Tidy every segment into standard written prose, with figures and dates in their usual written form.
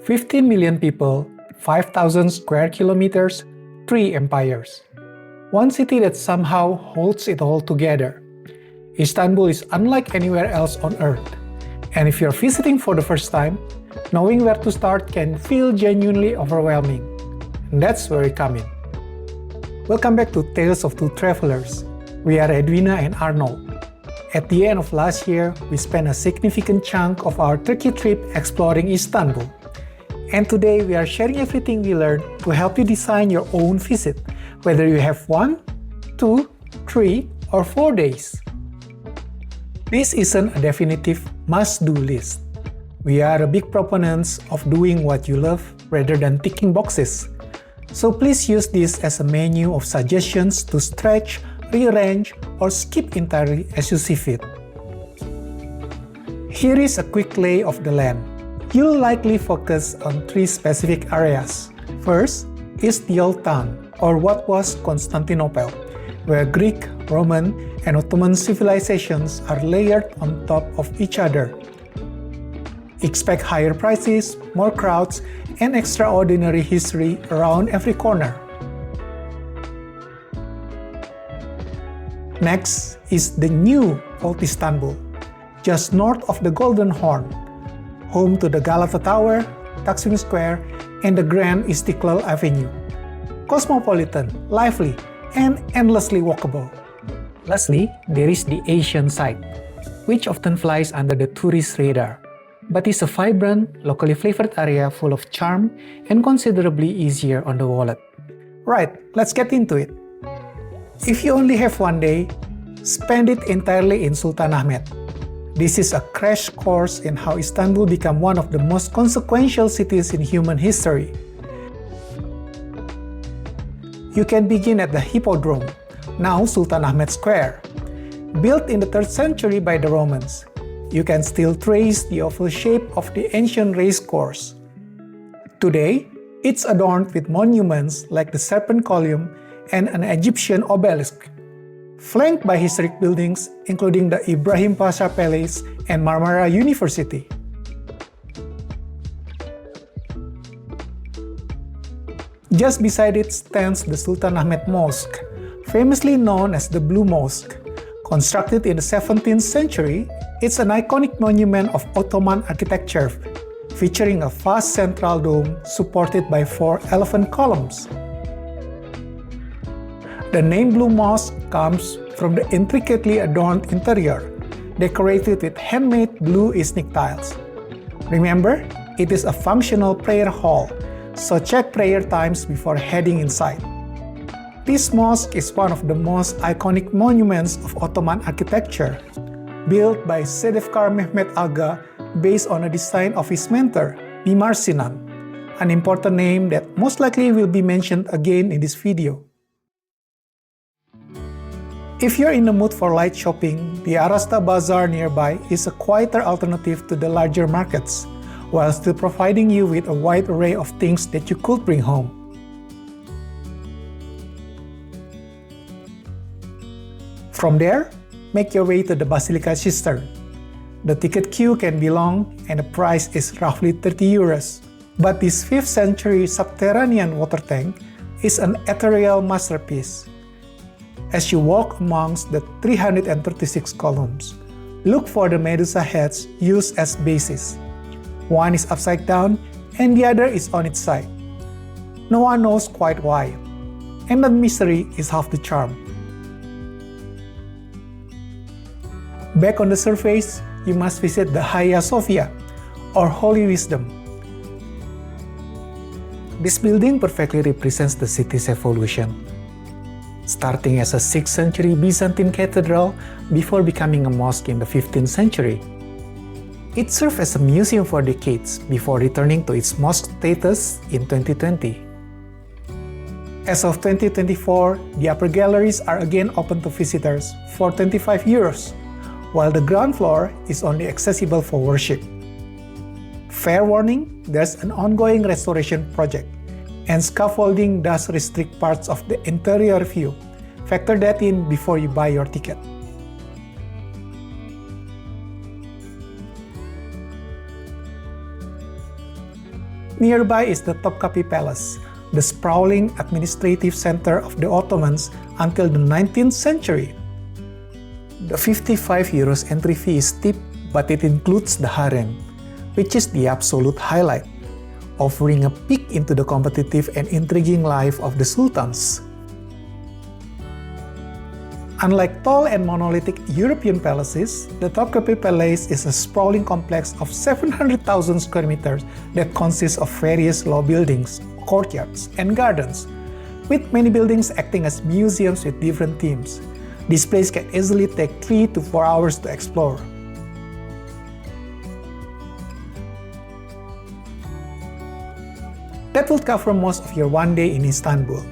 15 million people, 5,000 square kilometers, 3 empires. One city that somehow holds it all together. Istanbul is unlike anywhere else on earth. And if you're visiting for the first time, knowing where to start can feel genuinely overwhelming. And that's where we come in. Welcome back to Tales of Two Travelers. We are Edwina and Arnold. At the end of last year, we spent a significant chunk of our Turkey trip exploring Istanbul. And today we are sharing everything we learned to help you design your own visit, whether you have 1, 2, 3, or 4 days. This isn't a definitive must-do list. We are a big proponents of doing what you love rather than ticking boxes. So please use this as a menu of suggestions to stretch, rearrange, or skip entirely as you see fit. Here is a quick lay of the land. You'll likely focus on 3 specific areas. First is the Old Town, or what was Constantinople, where Greek, Roman, and Ottoman civilizations are layered on top of each other. Expect higher prices, more crowds, and extraordinary history around every corner. Next is the new Old Istanbul, just north of the Golden Horn, home to the Galata Tower, Taksim Square, and the grand Istiklal Avenue. Cosmopolitan, lively, and endlessly walkable. Lastly, there is the Asian side, which often flies under the tourist radar, but is a vibrant, locally flavored area full of charm and considerably easier on the wallet. Right, let's get into it. If you only have 1 day, spend it entirely in Sultanahmet. This is a crash course in how Istanbul became one of the most consequential cities in human history. You can begin at the Hippodrome, now Sultanahmet Square. Built in the 3rd century by the Romans, you can still trace the oval shape of the ancient race course. Today, it's adorned with monuments like the Serpent Column and an Egyptian obelisk, flanked by historic buildings including the Ibrahim Pasha Palace and Marmara University. Just beside it stands the Sultanahmet Mosque, famously known as the Blue Mosque. Constructed in the 17th century, it's an iconic monument of Ottoman architecture, featuring a vast central dome supported by 4 elephant columns. The name Blue Mosque comes from the intricately adorned interior, decorated with handmade blue Iznik tiles. Remember, it is a functional prayer hall, so check prayer times before heading inside. This mosque is one of the most iconic monuments of Ottoman architecture, built by Sedefkar Mehmet Aga based on a design of his mentor, Mimar Sinan, an important name that most likely will be mentioned again in this video. If you're in the mood for light shopping, the Arasta Bazaar nearby is a quieter alternative to the larger markets, while still providing you with a wide array of things that you could bring home. From there, make your way to the Basilica Cistern. The ticket queue can be long and the price is roughly 30 euros. But this 5th century subterranean water tank is an ethereal masterpiece. As you walk amongst the 336 columns, look for the Medusa heads used as bases. One is upside down and the other is on its side. No one knows quite why, and the mystery is half the charm. Back on the surface, you must visit the Hagia Sophia, or Holy Wisdom. This building perfectly represents the city's evolution, starting as a 6th century Byzantine cathedral before becoming a mosque in the 15th century. It served as a museum for decades before returning to its mosque status in 2020. As of 2024, the upper galleries are again open to visitors for 25 euros, while the ground floor is only accessible for worship. Fair warning, there's an ongoing restoration project, and scaffolding does restrict parts of the interior view. Factor that in before you buy your ticket. Nearby is the Topkapi Palace, the sprawling administrative center of the Ottomans until the 19th century. The 55 euros entry fee is steep, but it includes the harem, which is the absolute highlight, offering a peek into the competitive and intriguing life of the sultans. Unlike tall and monolithic European palaces, the Topkapi Palace is a sprawling complex of 700,000 square meters that consists of various low buildings, courtyards, and gardens, with many buildings acting as museums with different themes. This place can easily take 3 to 4 hours to explore. That will cover most of your one day in Istanbul.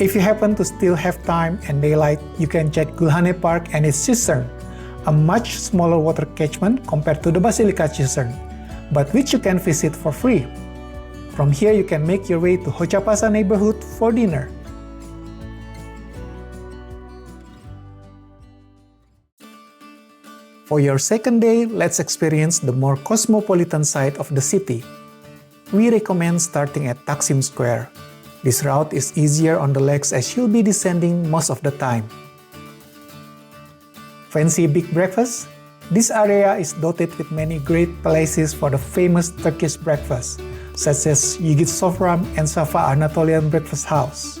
If you happen to still have time and daylight, you can check Gülhane Park and its Cistern, a much smaller water catchment compared to the Basilica Cistern, but which you can visit for free. From here, you can make your way to Hoca neighborhood for dinner. For your second day, let's experience the more cosmopolitan side of the city. We recommend starting at Taksim Square. This route is easier on the legs as you'll be descending most of the time. Fancy big breakfast? This area is dotted with many great places for the famous Turkish breakfast, such as Yiğit Sofram and Safa Anatolian Breakfast House.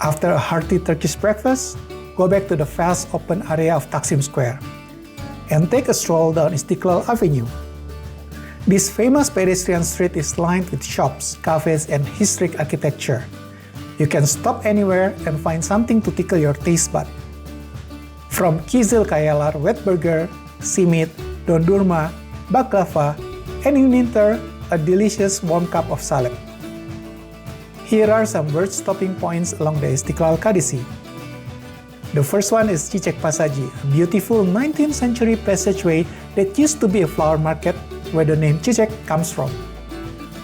After a hearty Turkish breakfast, go back to the fast open area of Taksim Square and take a stroll down Istiklal Avenue. This famous pedestrian street is lined with shops, cafes, and historic architecture. You can stop anywhere and find something to tickle your taste bud. From Kizil Kayalar wet burger, simit, dondurma, baklava, and in winter, a delicious warm cup of salep. Here are some worth stopping points along the Istiklal Kadesi. The first one is Çiçek Pasaji, a beautiful 19th century passageway that used to be a flower market where the name Çiçek comes from.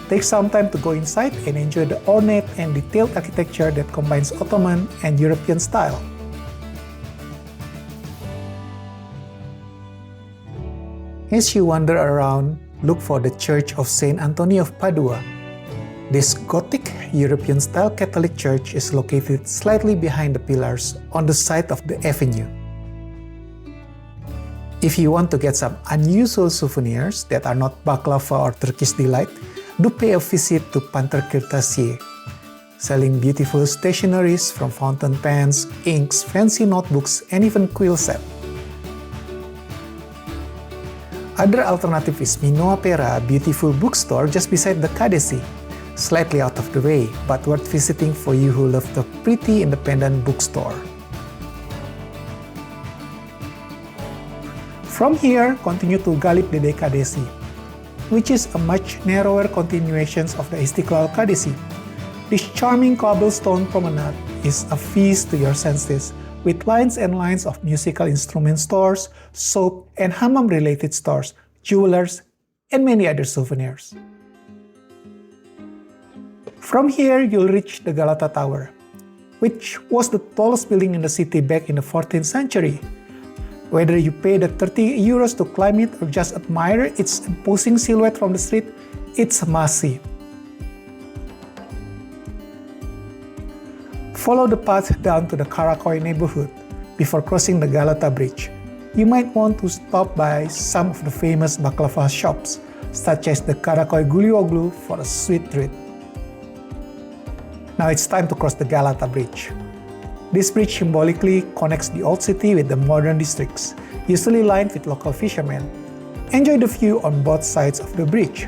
Take some time to go inside and enjoy the ornate and detailed architecture that combines Ottoman and European style. As you wander around, look for the Church of Saint Anthony of Padua. This Gothic European-style Catholic church is located slightly behind the pillars on the side of the avenue. If you want to get some unusual souvenirs that are not baklava or Turkish delight, do pay a visit to Panter Kırtasiye, selling beautiful stationeries from fountain pens, inks, fancy notebooks, and even quill set. Other alternative is Minoa Pera, a beautiful bookstore just beside the Kadesi, slightly out of the way, but worth visiting for you who love the pretty independent bookstore. From here, continue to Galip Dede Kadesi, which is a much narrower continuation of the Istiklal Kadesi. This charming cobblestone promenade is a feast to your senses, with lines and lines of musical instrument stores, soap and hammam-related stores, jewelers, and many other souvenirs. From here, you'll reach the Galata Tower, which was the tallest building in the city back in the 14th century. Whether you pay the 30 euros to climb it or just admire its imposing silhouette from the street, it's a must-see. Follow the path down to the Karakoy neighborhood before crossing the Galata Bridge. You might want to stop by some of the famous baklava shops, such as the Karakoy Gulioglu for a sweet treat. Now it's time to cross the Galata Bridge. This bridge symbolically connects the old city with the modern districts, usually lined with local fishermen. Enjoy the view on both sides of the bridge.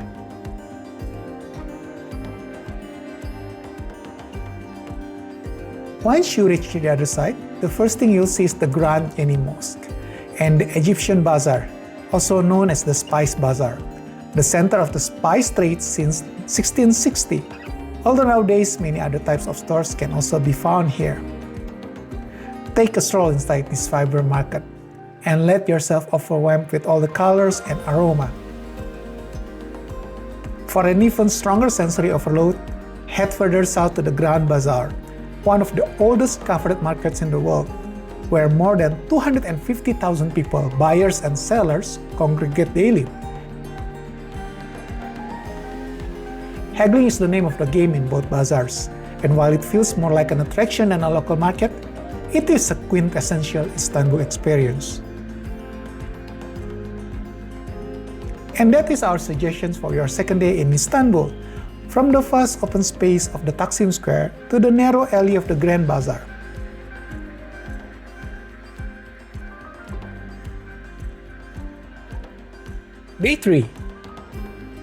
Once you reach the other side, the first thing you'll see is the Grand Yeni Mosque and the Egyptian Bazaar, also known as the Spice Bazaar, the center of the spice trade since 1660. Although nowadays many other types of stores can also be found here. Take a stroll inside this vibrant market and let yourself overwhelmed with all the colors and aroma. For an even stronger sensory overload, head further south to the Grand Bazaar, one of the oldest covered markets in the world, where more than 250,000 people, buyers and sellers, congregate daily. Haggling is the name of the game in both bazaars, and while it feels more like an attraction than a local market, it is a quintessential Istanbul experience. And that is our suggestions for your second day in Istanbul, from the vast open space of the Taksim Square to the narrow alley of the Grand Bazaar. Day 3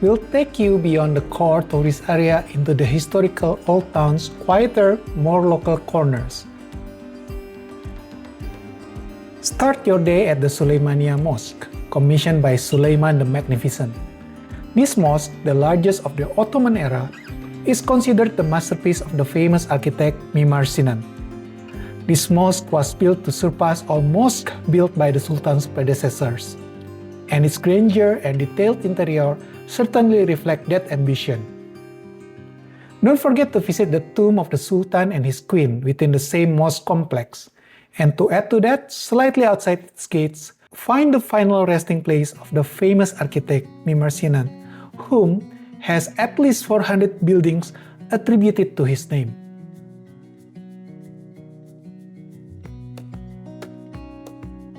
will take you beyond the core tourist area into the historical old town's quieter, more local corners. Start your day at the Süleymaniye Mosque, commissioned by Suleiman the Magnificent. This mosque, the largest of the Ottoman era, is considered the masterpiece of the famous architect Mimar Sinan. This mosque was built to surpass all mosques built by the Sultan's predecessors, and its grandeur and detailed interior certainly reflect that ambition. Don't forget to visit the tomb of the Sultan and his queen within the same mosque complex, and to add to that, slightly outside its gates, find the final resting place of the famous architect Mimar Sinan, whom has at least 400 buildings attributed to his name.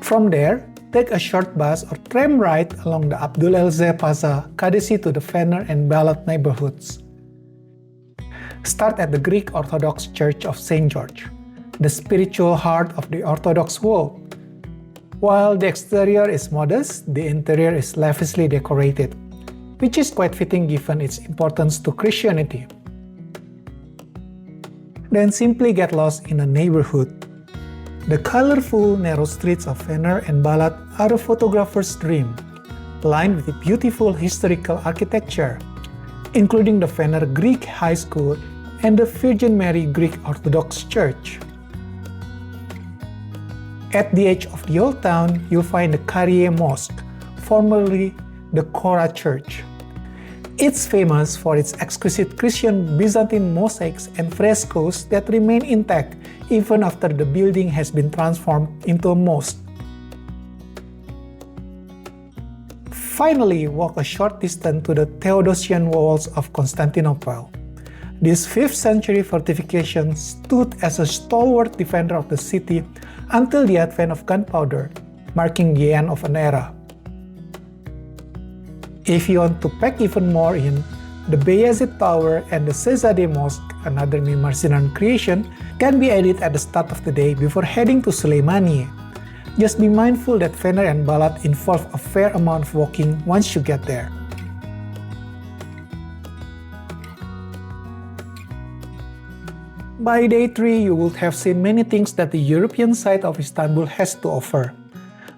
From there, take a short bus or tram ride along the Abdülaziz Plaza, courtesy to the Fener and Balat neighborhoods. Start at the Greek Orthodox Church of St. George, the spiritual heart of the Orthodox world. While the exterior is modest, the interior is lavishly decorated, which is quite fitting given its importance to Christianity. Then simply get lost in a neighborhood. The colorful, narrow streets of Fener and Balat are a photographer's dream, lined with beautiful historical architecture, including the Fener Greek High School and the Virgin Mary Greek Orthodox Church. At the edge of the old town, you'll find the Hagia Mosque, formerly the Chora Church. It's famous for its exquisite Christian Byzantine mosaics and frescoes that remain intact even after the building has been transformed into a mosque. Finally, walk a short distance to the Theodosian walls of Constantinople. This 5th century fortification stood as a stalwart defender of the city until the advent of gunpowder, marking the end of an era. If you want to pack even more in, the Bayezid Tower and the Sezade Mosque, another Mimar Sinan creation, can be added at the start of the day before heading to Süleymaniye. Just be mindful that Fener and Balat involve a fair amount of walking once you get there. By day 3, you would have seen many things that the European side of Istanbul has to offer.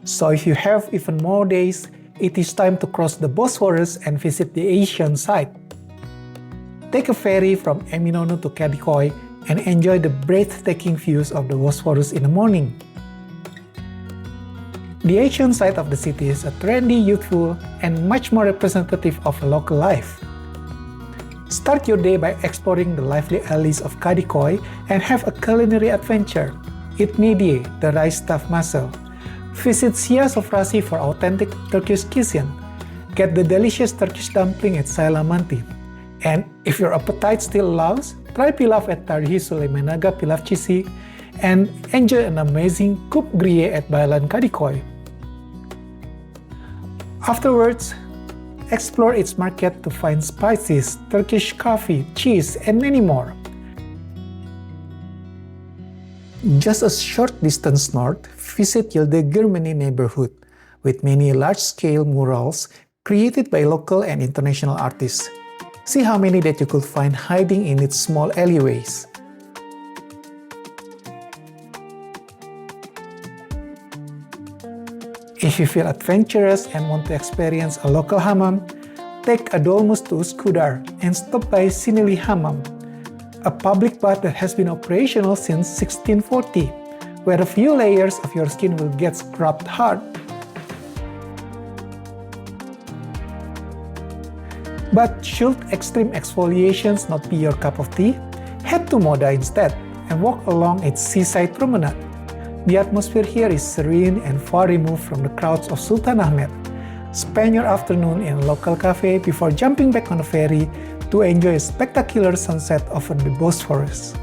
So if you have even more days, it is time to cross the Bosphorus and visit the Asian side. Take a ferry from Eminönü to Kadıköy and enjoy the breathtaking views of the Bosphorus in the morning. The Asian side of the city is a trendy, youthful, and much more representative of a local life. Start your day by exploring the lively alleys of Kadıköy and have a culinary adventure. Eat midye, the rice stuffed mussel. Visit Sia Sofrası for authentic Turkish cuisine. Get the delicious Turkish dumpling at Salamanti. And if your appetite still allows, try pilaf at Tarihi Süleymaniyye Pilafçısı and enjoy an amazing coupe grillé at Baylan Kadıköy. Afterwards, explore its market to find spices, Turkish coffee, cheese, and many more. Just a short distance north, visit Yıldırımı neighborhood, with many large-scale murals created by local and international artists. See how many that you could find hiding in its small alleyways. If you feel adventurous and want to experience a local hammam, take a dolmus to Üsküdar and stop by Sinili Hammam, a public bath that has been operational since 1640, where a few layers of your skin will get scrubbed hard. But should extreme exfoliations not be your cup of tea, head to Moda instead and walk along its seaside promenade. The atmosphere here is serene and far removed from the crowds of Sultanahmet, Spend your afternoon in a local cafe before jumping back on a ferry to enjoy a spectacular sunset over the Bosphorus.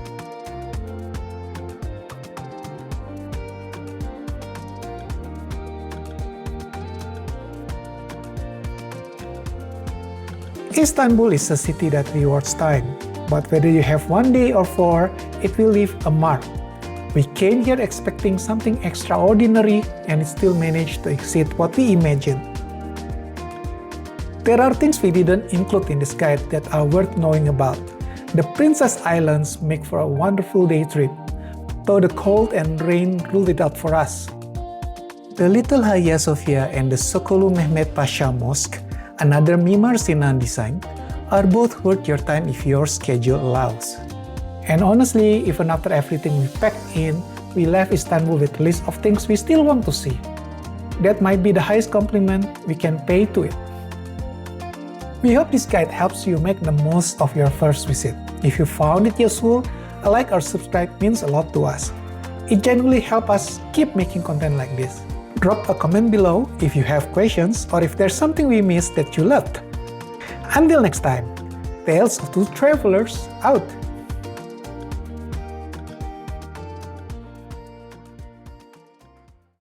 Istanbul is a city that rewards time, but whether you have 1 day or 4, it will leave a mark. We came here expecting something extraordinary and still managed to exceed what we imagined. There are things we didn't include in this guide that are worth knowing about. The Princess Islands make for a wonderful day trip, though the cold and rain ruled it out for us. The Little Hagia Sophia and the Sokolu Mehmet Pasha Mosque, another Mimar Sinan design, are both worth your time if your schedule allows. And honestly, even after everything we packed in, we left Istanbul with a list of things we still want to see. That might be the highest compliment we can pay to it. We hope this guide helps you make the most of your first visit. If you found it useful, a like or subscribe means a lot to us. It genuinely helps us keep making content like this. Drop a comment below if you have questions or if there's something we missed that you loved. Until next time, Tales of Two Travelers out!